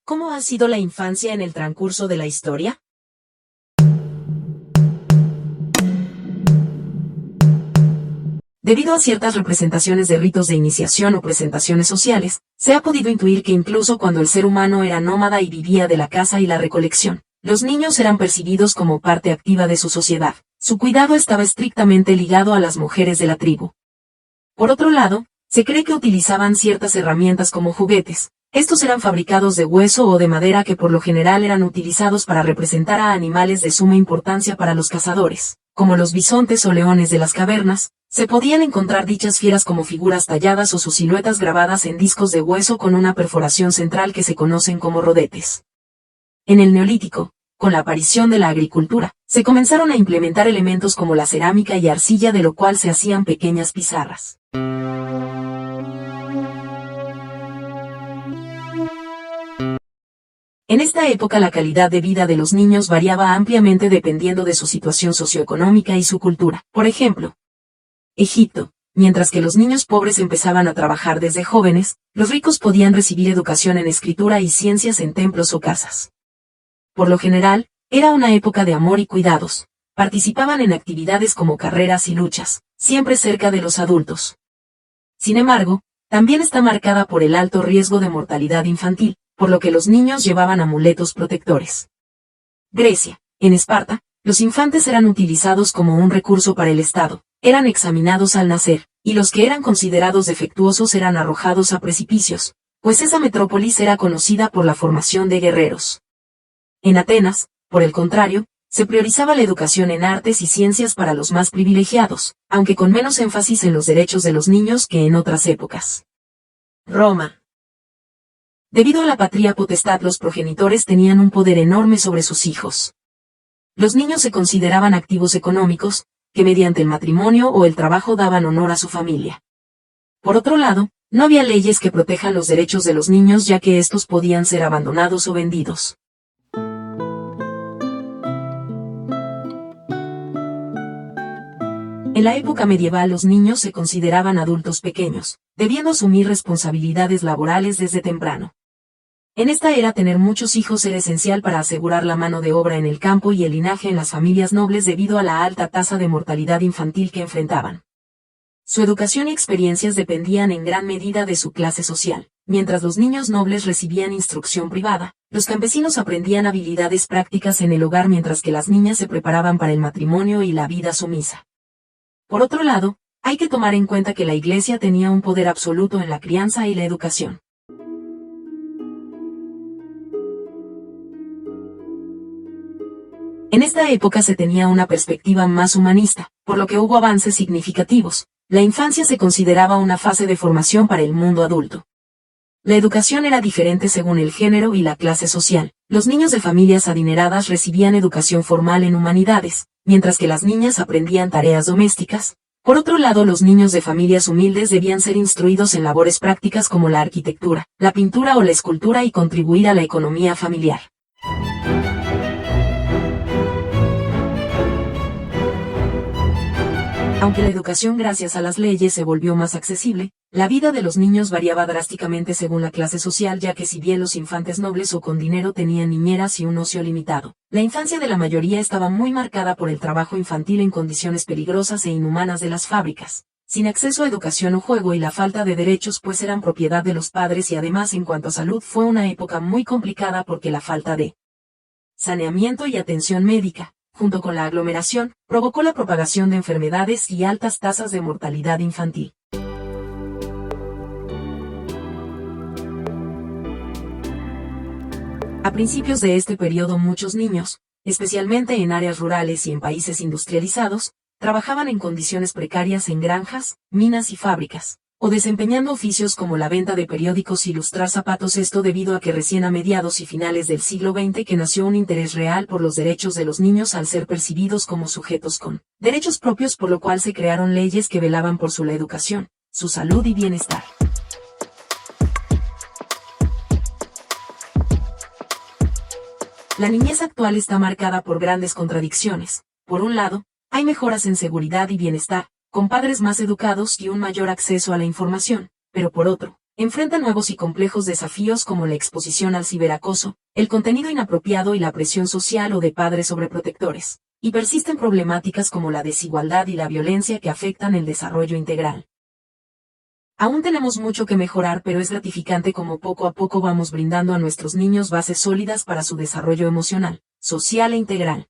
¿Cómo ha sido la infancia en el transcurso de la historia? Debido a ciertas representaciones de ritos de iniciación o presentaciones sociales, se ha podido intuir que incluso cuando el ser humano era nómada y vivía de la caza y la recolección, los niños eran percibidos como parte activa de su sociedad. Su cuidado estaba estrictamente ligado a las mujeres de la tribu. Por otro lado, se cree que utilizaban ciertas herramientas como juguetes. Estos eran fabricados de hueso o de madera que por lo general eran utilizados para representar a animales de suma importancia para los cazadores, como los bisontes o leones de las cavernas. Se podían encontrar dichas fieras como figuras talladas o sus siluetas grabadas en discos de hueso con una perforación central que se conocen como rodetes. En el Neolítico, con la aparición de la agricultura, se comenzaron a implementar elementos como la cerámica y arcilla, de lo cual se hacían pequeñas pizarras. En esta época la calidad de vida de los niños variaba ampliamente dependiendo de su situación socioeconómica y su cultura. Por ejemplo, Egipto, mientras que los niños pobres empezaban a trabajar desde jóvenes, los ricos podían recibir educación en escritura y ciencias en templos o casas. Por lo general, era una época de amor y cuidados. Participaban en actividades como carreras y luchas, siempre cerca de los adultos. Sin embargo, también está marcada por el alto riesgo de mortalidad infantil, por lo que los niños llevaban amuletos protectores. Grecia, en Esparta, los infantes eran utilizados como un recurso para el Estado, eran examinados al nacer, y los que eran considerados defectuosos eran arrojados a precipicios, pues esa metrópolis era conocida por la formación de guerreros. En Atenas, por el contrario, se priorizaba la educación en artes y ciencias para los más privilegiados, aunque con menos énfasis en los derechos de los niños que en otras épocas. Roma. Debido a la patria potestad, los progenitores tenían un poder enorme sobre sus hijos. Los niños se consideraban activos económicos, que mediante el matrimonio o el trabajo daban honor a su familia. Por otro lado, no había leyes que protejan los derechos de los niños, ya que estos podían ser abandonados o vendidos. En la época medieval los niños se consideraban adultos pequeños, debiendo asumir responsabilidades laborales desde temprano. En esta era tener muchos hijos era esencial para asegurar la mano de obra en el campo y el linaje en las familias nobles debido a la alta tasa de mortalidad infantil que enfrentaban. Su educación y experiencias dependían en gran medida de su clase social. Mientras los niños nobles recibían instrucción privada, los campesinos aprendían habilidades prácticas en el hogar, mientras que las niñas se preparaban para el matrimonio y la vida sumisa. Por otro lado, hay que tomar en cuenta que la Iglesia tenía un poder absoluto en la crianza y la educación. En esta época se tenía una perspectiva más humanista, por lo que hubo avances significativos. La infancia se consideraba una fase de formación para el mundo adulto. La educación era diferente según el género y la clase social. Los niños de familias adineradas recibían educación formal en humanidades, mientras que las niñas aprendían tareas domésticas. Por otro lado, los niños de familias humildes debían ser instruidos en labores prácticas como la arquitectura, la pintura o la escultura y contribuir a la economía familiar. Aunque la educación gracias a las leyes se volvió más accesible, la vida de los niños variaba drásticamente según la clase social, ya que si bien los infantes nobles o con dinero tenían niñeras y un ocio limitado, la infancia de la mayoría estaba muy marcada por el trabajo infantil en condiciones peligrosas e inhumanas de las fábricas, sin acceso a educación o juego y la falta de derechos, pues eran propiedad de los padres, y además en cuanto a salud fue una época muy complicada porque la falta de saneamiento y atención médica, junto con la aglomeración, provocó la propagación de enfermedades y altas tasas de mortalidad infantil. A principios de este periodo muchos niños, especialmente en áreas rurales y en países industrializados, trabajaban en condiciones precarias en granjas, minas y fábricas, o desempeñando oficios como la venta de periódicos y lustrar zapatos, esto debido a que recién a mediados y finales del siglo XX que nació un interés real por los derechos de los niños al ser percibidos como sujetos con derechos propios, por lo cual se crearon leyes que velaban por su educación, su salud y bienestar. La niñez actual está marcada por grandes contradicciones. Por un lado, hay mejoras en seguridad y bienestar, con padres más educados y un mayor acceso a la información, pero por otro, Enfrentan nuevos y complejos desafíos como la exposición al ciberacoso, el contenido inapropiado y la presión social o de padres sobreprotectores, y persisten problemáticas como la desigualdad y la violencia que afectan el desarrollo integral. Aún tenemos mucho que mejorar, pero es gratificante como poco a poco vamos brindando a nuestros niños bases sólidas para su desarrollo emocional, social e integral.